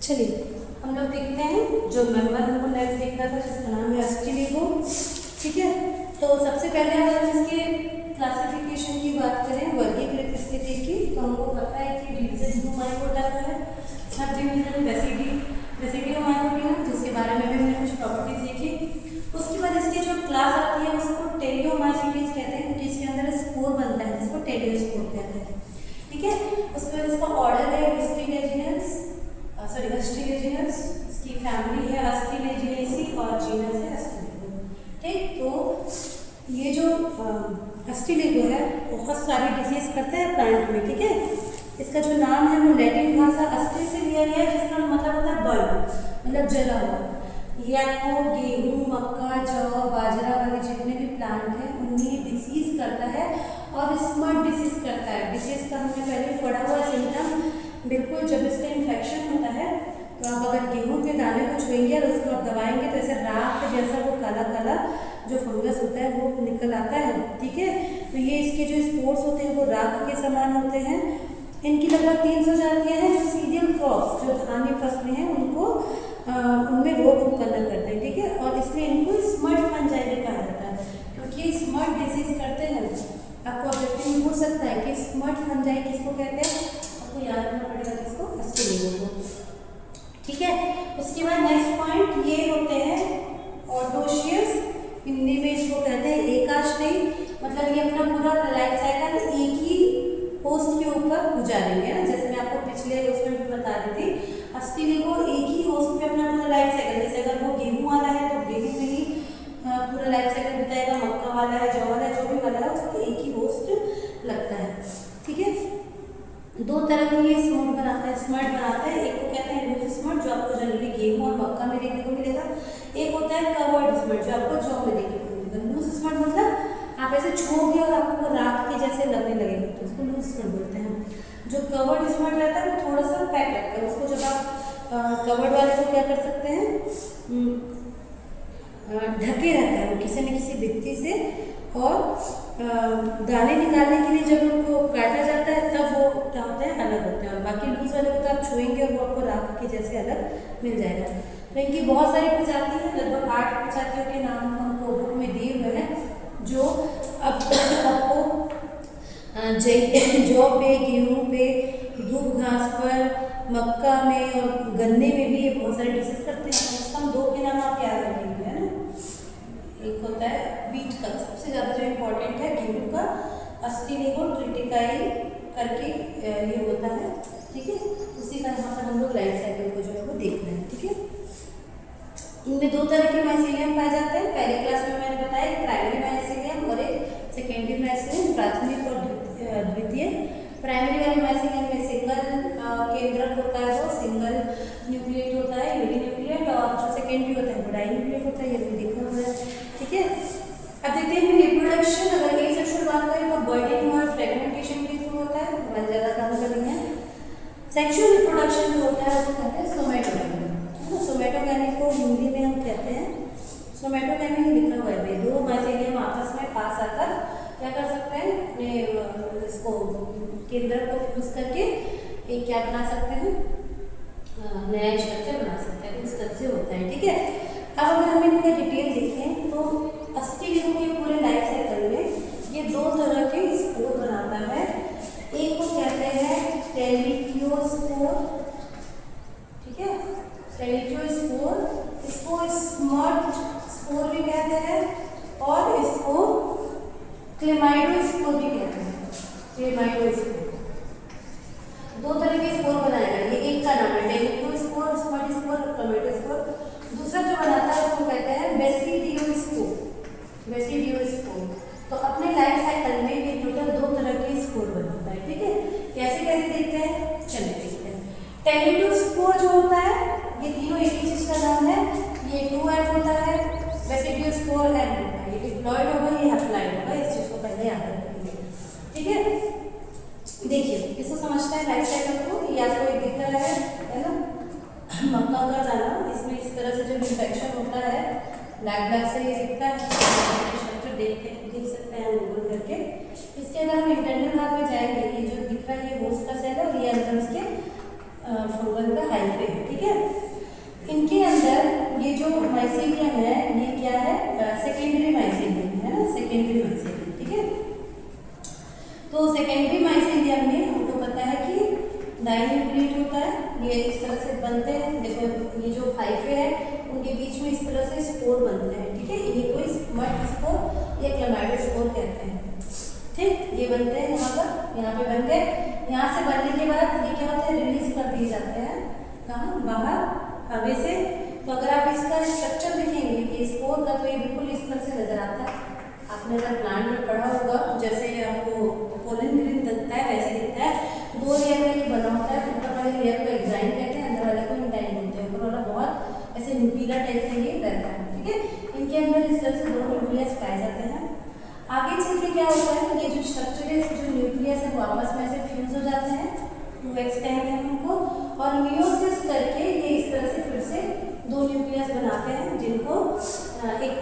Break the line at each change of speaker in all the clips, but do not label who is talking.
चलिए हम लोग देखते हैं जो मेंबर हमको नेक्स्ट देखना था जिसका नाम है अस्टिलिगो। ठीक है, तो सबसे पहले अगर हम इसके क्लासिफिकेशन की बात करें, वर्गीकृत स्थिति की, तो हमको पता है कि डिवीजन टू माइकोटा का है। सब डिवीजन बेसिडियोमाइकोटा, जिसके बारे में भी हमने कुछ प्रॉपर्टीज देखी। उसके बाद इसकी जो क्लास आती है उसको टेलियोमाइसीटीज कहते हैं, क्योंकि इसके अंदर स्पोर बनता है जिसको टेलियोस्पोर कहते हैं। ठीक है, उसके बाद इसका ऑर्डर है अस्टिलेजिनस, इसकी फैमिली है अस्टिलेजिनेसी और जीनस है अस्टिलिगो। ठीक, तो ये जो अस्टिलिगो है बहुत सारी डिसीज करते हैं प्लांट में। ठीक है, इसका जो नाम है वो लैटिन भाषा अस्टि से लिया गया है, जिसका मतलब होता है बर्न, मतलब जला हुआ। ये आपको गेहूँ, मक्का, जौ, बाजरा वाले जितने भी प्लांट हैं उन्हें डिसीज करता है और स्मट डिसीज करता है। डिसीज का हमने पहले पढ़ा हुआ सिम्टम, बिल्कुल जब इसका इन्फेक्शन होता है तो आप अगर गेहूँ के दाने को छुएंगे और उसको आप दबाएंगे तो ऐसे राख जैसा वो काला काला जो फंगस होता है वो निकल आता है। ठीक है, तो ये इसके जो स्पोर्स होते हैं वो राख के समान होते हैं। इनकी लगभग 300 जातियाँ हैं जो सीरियल क्रॉप्स, जो धान्य फसलें हैं उनको उनमें रोग उत्पन्न करते हैं। ठीक है, और इसलिए इनको स्मट फंजाई भी कहा जाता है, क्योंकि स्मट डिसीज करते हैं। आपको ऑब्जेक्टिव में पूछ सकता है कि स्मट फंजाई किसको कहते हैं, आपको याद रखना पड़ेगा किसको, अस्टिलिगो को। ठीक है, उसके बाद नेक्स्ट पॉइंट ये होते हैं ऑटोशियस, हिंदी में इसको कहते हैं एकाश्रयी, मतलब ये अपना पूरा लाइफ साइकिल एक ही होस्ट के ऊपर गुजारेंगे। जैसे मैं आपको पिछले उसमें भी बता रही थी, अस्टिलिगो एक ही होस्ट पे अपना पूरा लाइफ साइकिल, जैसे अगर वो गेहूँ वाला है तो गेहूँ में ही पूरा लाइफ साइकिल बिताएगा, मक्का वाला है, जौ वाला है, जो भी वाला है उसको एक ही होस्ट लगता है। ठीक है, दो तरह की ये स्मट बनाता है। एक को कहते हैं लूज स्मट, जो आपको जनरली गेहूँ और मक्का में देखने को मिलेगा। एक होता है कवर्ड स्मट, जो आपको जौ में देखने को मिलेगा। लूज स्मट मतलब आप ऐसे छूओगे और आपको राख के जैसे लगने लगेगा, तो उसको लूज स्मट बोलते हैं। जो कवर्ड स्मट रहता है वो थोड़ा सा पैक रहता है, उसको जब आप कवर्ड वाले को क्या कर सकते हैं, ढके रहता है वो किसी न किसी भित्ति से, और दाने निकालने के लिए जब उनको काटा जाता है तब वो क्या होता है, अलग होते हैं। और बाकी लूज वाले को तो आप छुएंगे और वो आपको राख के जैसे अलग मिल जाएगा। तो इनकी बहुत सारी प्रजाति है, लगभग 8 प्रजातियों के नाम हमको बुक में दिए हुए हैं, जो अब आपको जौ पे, गेहूँ पे, दूब घास पर, मक्का में और गन्ने में भी ये बहुत सारे डिसीज करते हैं। उसका हम 2 के नाम आप याद रखेंगे, है ना। एक होता है वीट का, सबसे ज़्यादा जो इम्पोर्टेंट है गेहूँ का, अस्टिलिगो ट्रिटिकाई करके ये होता है। ठीक है, उसी का यहाँ पर हम लोग लाइफ साइकिल को जो है वो देख रहे हैं। ठीक है, इनमें 2 तरह के माइसीलियम पाए जाते हैं। पहले क्लास में मैंने बताया एक प्राइमरी माइसीलियम और एक सेकेंडरी माइसीलियम, प्राथमिक और द्वितीय। प्राइमरी वाले माइसीलियम में सिंगल केंद्रक होता है, वो सिंगल न्यूक्लिएट होता है, यूनिन्यूक्लिएट, और जो सेकेंडरी होता है वो डाइन्यूक्लिएट होता है, ये भी देखा हुआ है। ठीक है, अब देखते हैं रिप्रोडक्शन। अगर एक से शुरुआत करें तो बर्डिंग और फ्रेगमेंटेशन के थ्रू होता है, हमारे ज़्यादा काम करेंगे। सेक्सुअल रिप्रोडक्शन जो होता है वो कहते हैं सोमेटोगेमी। सोमेटोगेमी को हिंदी में हम कहते हैं, सोमेटोगेमी लिखा हुआ है, 2 माइसीलियम आपस में पास आकर क्या कर सकते हैं, अपने इसको केंद्र को फ्यूज करके एक क्या बना सकते हैं, नया स्ट्रक्चर बना सकते हैं। इस तरह से होता है। ठीक है, अब अगर हम इनका डिटेल देखें तो अस्टिलिगो के पूरे लाइफ साइकिल में ये 2 तरह के स्पोर बनाता है। एक को कहते हैं टेलिक्योस्पोर। ठीक है, टेलिक्योस्पोर, इसको स्मट स्पोर भी कहते हैं और इसको क्लेमाइडोस्पोर भी कहते हैं। क्लेमाइडोस्पोर 2 तरह के स्पोर बनाएगा। ये एक का नाम है टेलिक्योस्पोर, स्मट स्पोर, क्लेमाइडोस्पोर। दूसरा जो बनाता है उसको कहते हैं बेसिडियोस्पोर। बेसिडियोस्पोर तो अपने लाइफ साइकिल में ये टोटल 2 तरह के स्पोर बनाता है। ठीक है, कैसे कैसे देखते हैं, चलिए देखते हैं। टेलिक्योस्पोर जो होता है ये तीनों एक ही चीज का नाम है, ये 2 एड होता है, बेसिडियोस्पोर एड होता है, ये डिप्लॉयड होगा, ये हैप्लॉयड होगा, इस चीज को पहले याद रखेंगे। ठीक है, देखिए इसको समझते हैं लाइफ साइकिल को। ये आपको एक दिख रहा है ना, मक्का का दाना, इसमें इस तरह से जब इन्फेक्शन होता है ब्लैक से ये दिखता है, स्ट्रक्चर देख सकते हैं गूगल करके। इसके अगर हम इंटरनल भाग में जाएंगे, ये जो दिख रहा है ये होस्ट का सेल है और ये अंदर उसके फंगल का हाइफे है, ठीक है। इनके अंदर ये जो माइसीलियम है ये क्या है, सेकेंडरी माइसीलियम है ना, सेकेंडरी माइसीलियम, ठीक है। तो सेकेंडरी माइसीलियम में हमको पता है कि डाइन्यूक्लिएट होता है, ये इस तरह से बनते हैं। देखो ये जो हाइफे है उनके बीच में इस तरह से स्पोर बनते हैं, ठीक है। इन्हीं को स्मट स्पोर या क्लेमाइडोस्पोर कहते हैं, ठीक। ये बनते हैं यहाँ पे बन गए। यहाँ से बनने के बाद ये क्या होते हैं, रिलीज कर दिए जाते हैं कहाँ, बाहर हवा से। तो अगर आप इसका स्ट्रक्चर देखेंगे कि स्पोर का, तो ये बिल्कुल इस तरह से नजर आता है। आपने अगर प्लांट में पढ़ा होगा, जैसे आपको पोलन ग्रीन दिखता है वैसे दिखता है। 2 लेयर में ये बना होता है, ऊपर वाले लेयर को एक्साइन कहते हैं, अंदर वाले को इंटाइन बोलते हैं। ऊपर वाला बहुत ऐसे न्यूक्लियर टाइप से ये रहता है, ठीक है। इनके अंदर इस तरह से 2 न्यूक्लियस पाए जाते हैं। आगे चल के क्या होता है, ये जो स्ट्रक्चर है, जो न्यूक्लियस है वो आपस में ऐसे फ्यूज हो जाते हैं, 2x कहते हैं उनको, और मियोसिस करके ये इस तरह से फिर से 2 न्यूक्लियस बनाते हैं, जिनको एक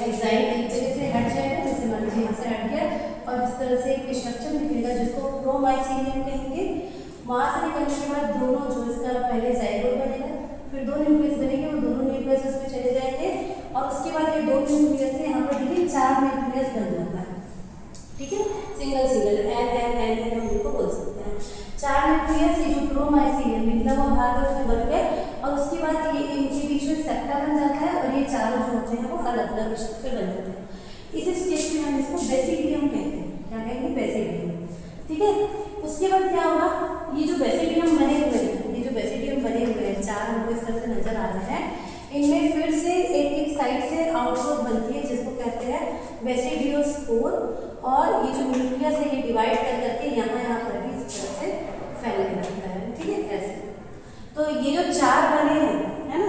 एक्साइन एक जगह से हट जाएगा, जैसे मान लीजिए यहाँ से हट गया, और इस तरह से एक स्ट्रक्चर निकलेगा जिसको प्रोमाइसीलियम कहेंगे। वहाँ से निकलने के बाद दोनों जो इसका पहले जाइगोट बनेगा, फिर 2 न्यूक्लियस बनेंगे, वो दोनों न्यूक्लियस उसमें चले जाएंगे, और उसके बाद ये 2 न्यूक्लियस से यहाँ पर देखिए 4 न्यूक्लियस बन जाता है, ठीक है। सिंगल एन हम इनको बोल सकते हैं। 4 न्यूक्लियस ये जो प्रोमाइसीलियम निकला हुआ भाग है उसमें बन गए, और उसके बाद ये इनके बीच में सेप्टा बन जाता है, और ये चारों जो होते हैं वो अलग अलग स्ट्रक्चर बन जाते हैं। इस स्टेज में हम इसको बेसिडियम कहते हैं, क्या कहेंगे, बेसिडियम, ठीक है। उसके बाद क्या होगा, ये जो बेसिडियम बने हुए हैं, ये जो बेसिडियम बने हुए हैं 4 हमको इस तरह से नजर आ रहे हैं, इनमें फिर से एक साइड से आउटग्रोथ बनती है जिसको कहते हैं बेसिडियोस्पोर, और ये जो न्यूक्लियस है ये डिवाइड कर करके यहाँ पर भी इस तरह से फैलने लगता है, ठीक है, ऐसे। तो ये जो 4 बने हैं, है ना,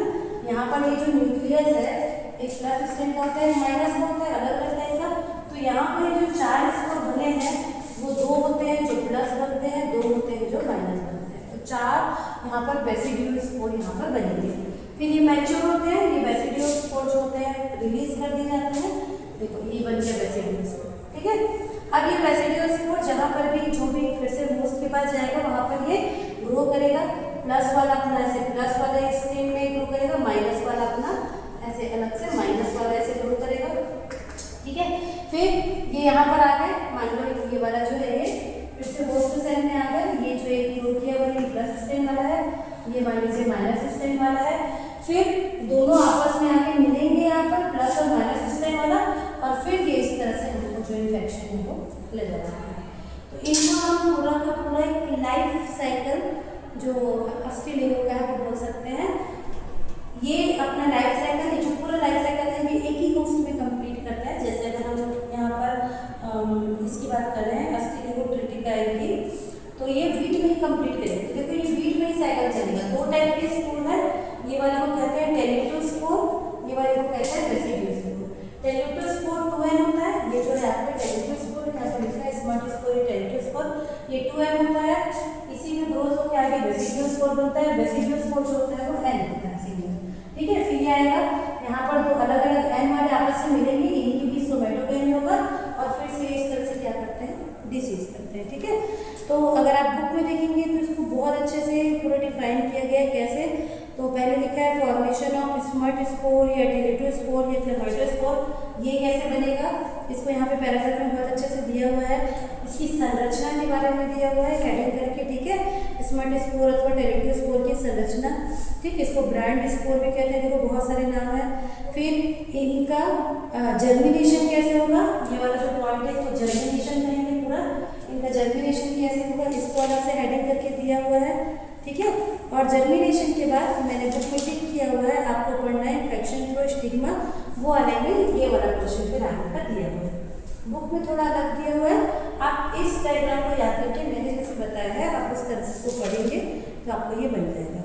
यहाँ पर ये जो न्यूक्लियस है एक प्लस स्टेन का होता है, माइनस का होता है, अलग अलग टाइप का। तो यहाँ पर जो 4 स्पोर बने हैं वो 2 होते हैं जो प्लस बनते हैं, 2 होते हैं जो माइनस बनते हैं। तो 4 यहाँ पर बेसिडियोस्पोर यहाँ पर बनेंगे। फिर ये मैच्योर होते हैं, ये बेसिडियोस्पोर जो होते हैं रिलीज कर दिए जाते हैं। देखो ये बन गया बेसिडियोस्पोर, ठीक है। अब ये बेसिडियोस्पोर जहाँ पर भी जो भी फिर से होस्ट के पास जाएगा वहाँ पर ये ग्रो करेगा। प्लस वाला अपना ऐसे प्लस वाले स्ट्रीम में ग्रो करेगा, माइनस वाला अपना ऐसे अलग से माइनस वाला ऐसे ग्रो करेगा, ठीक है। फिर ये यहाँ पर आ गए, मान लो ये वाला जो है ये फिर से होस्ट सेल में आ गए। ये जो एक ग्रो किया हुआ ये प्लस स्ट्रीम वाला है, ये मान लीजिए माइनस स्ट्रीम वाला है। फिर दोनों आपस में आके मिलेंगे यहाँ पर, प्लस और माइनस स्ट्रीम वाला, और फिर ये इस तरह से हमको जो इन्फेक्शन है वो ले जाता है। तो इनको हम पूरा का पूरा एक लाइफ साइकिल जो अस्टिलिगो का है वो बोल सकते हैं। ये अपना लाइफ साइकिल, ये जो पूरा लाइफ साइकिल है ये एक ही होस्ट में कंप्लीट करता है। जैसे अगर हम यहाँ पर इसकी बात कर रहे हैं अस्टिलिगो ट्रिटिकाई की, तो ये वीट में ही कंप्लीट करेगा। देखो ये वीट में ही साइकिल चलेगा। 2 टाइप के स्पोर है, ये वाले को कहते हैं टेलिटोस्पोर, ये वाले को कहते हैं बेसिडियोस्पोर। टेलिटोस्पोर 2n होता है, ये जो है आपका टेलिटोस्पोर यहाँ पर लिखा है स्मट स्पोर, ये टेलिटोस्पोर, ये 2n होता है। इसी में ग्रोथ होकर आगे बेसिडियोस्पोर बनता है। बेसिडियोस्पोर जो होता है वो n होता है सिंगल, ठीक है। फिर ये आएगा यहाँ पर 2 अलग अलग n वाले आपस में मिलेंगे, इन्हीं के बीच सोमेटोगेमी होगा, और फिर से इस तरह से क्या करते हैं, डिसीज करते हैं, ठीक है। तो अगर आप बुक में देखेंगे तो इसको बहुत अच्छे से पूरा डिफाइन किया गया है कैसे। तो पहले लिखा है फॉर्मेशन ऑफ स्मट स्पोर या टेलिटोस्पोर या क्लेमाइडोस्पोर, ये कैसे बनेगा इसको यहाँ पे पैराग्राफ में बहुत अच्छे से दिया हुआ है। इसकी संरचना के बारे में दिया हुआ है हेडिंग करके, ठीक है। स्मट स्पोर अथवा टेलिटोस्पोर की संरचना, ठीक, इसको ब्रांड स्पोर भी कहते हैं, देखो बहुत सारे नाम है। फिर इनका जर्मिनेशन कैसे होगा, ये वाला जो पॉइंट है इसको जर्मिनेशन कहेंगे पूरा। इनका जर्मिनेशन कैसे होगा इसको अलग से हेडिंग करके दिया हुआ है, ठीक है। और जर्मिनेशन के बाद मैंने बुक में टिक किया हुआ है, आपको पढ़ना है इन्फेक्शन थ्रू स्टिग्मा, वो आने में ये वाला क्वेश्चन फिर आगे का दिया हुआ है। बुक में थोड़ा अलग दिया हुआ है, आप इस डायग्राम को याद करके मैंने जैसे बताया है आप उस तरह से इसको पढ़ेंगे तो आपको ये बन जाएगा,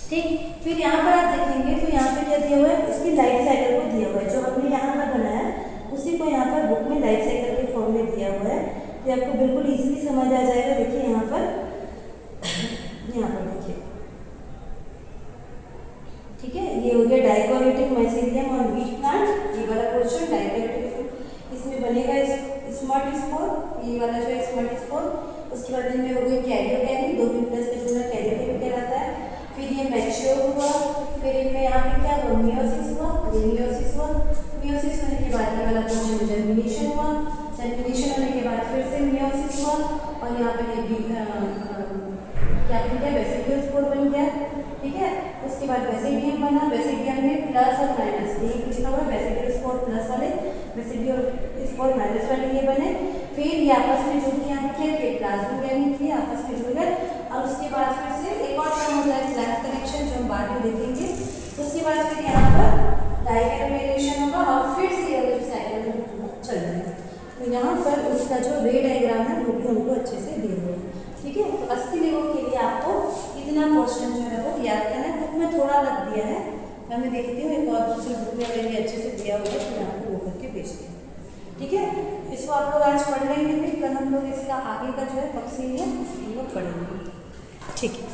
ठीक। फिर यहाँ पर आप देखेंगे तो यहाँ पे क्या दिया हुआ है, इसकी लाइफ साइकिल को दिया हुआ है। जो हमने यहाँ पर बनाया उसी को यहाँ पर बुक में लाइफ साइकिल के फॉर्म में दिया हुआ है, तो आपको बिल्कुल इजीली समझ आ जाएगा। देखिए यहाँ पर देखिए, ठीक है। ये हो गया डाइकोरेटिक माइसीलियम और वीट प्लांट, ये वाला क्वेश्चन डाइकोरेटिक, इसमें बनेगा स्मट स्पोर, ये वाला जो है स्मट स्पोर। उसके बाद इनमें हो गई कैरियोगेमी, 2 न्यूक्लियस के पूरा कैरियोगेमी ठीक है। उसके बाद बेसिडियम बना, बेसिडियम में प्लस और माइनस ये लिखा हुआ, बेसिडियम स्पोर प्लस वाले, बेसिडियम स्पोर माइनस वाले ये बने। फिर ये आपस में जुड़ गया, देखिए प्लाज्मोगैमीट थी आपस में जुड़ गए। और उसके बाद फिर से एक और टर्म होता है फ्लैट कनेक्शन, जो हम बाद में देखेंगे। उसके बाद फिर यहाँ पर डाइगोनलाइजेशन होगा और फिर से ये साइकिल चल जाएगा। तो यहाँ पर उसका जो रे डायग्राम है वो भी हमको अच्छे से दिया हुआ है, ठीक है। तो अस्थि लेगो के लिए आपको इतना पोर्शन जो है वो याद करना है। बुक में थोड़ा लग दिया है, मैं देखती हूँ एक और दूसरी बुक में अगर ये अच्छे से दिया हुआ है तो मैं आपको वो करके भेजती हूँ, ठीक है। इसको आप लोग आज पढ़ लेंगे, फिर कल हम लोग इसका आगे का जो है तफसील है हम लोग पढ़ेंगे, ठीक है।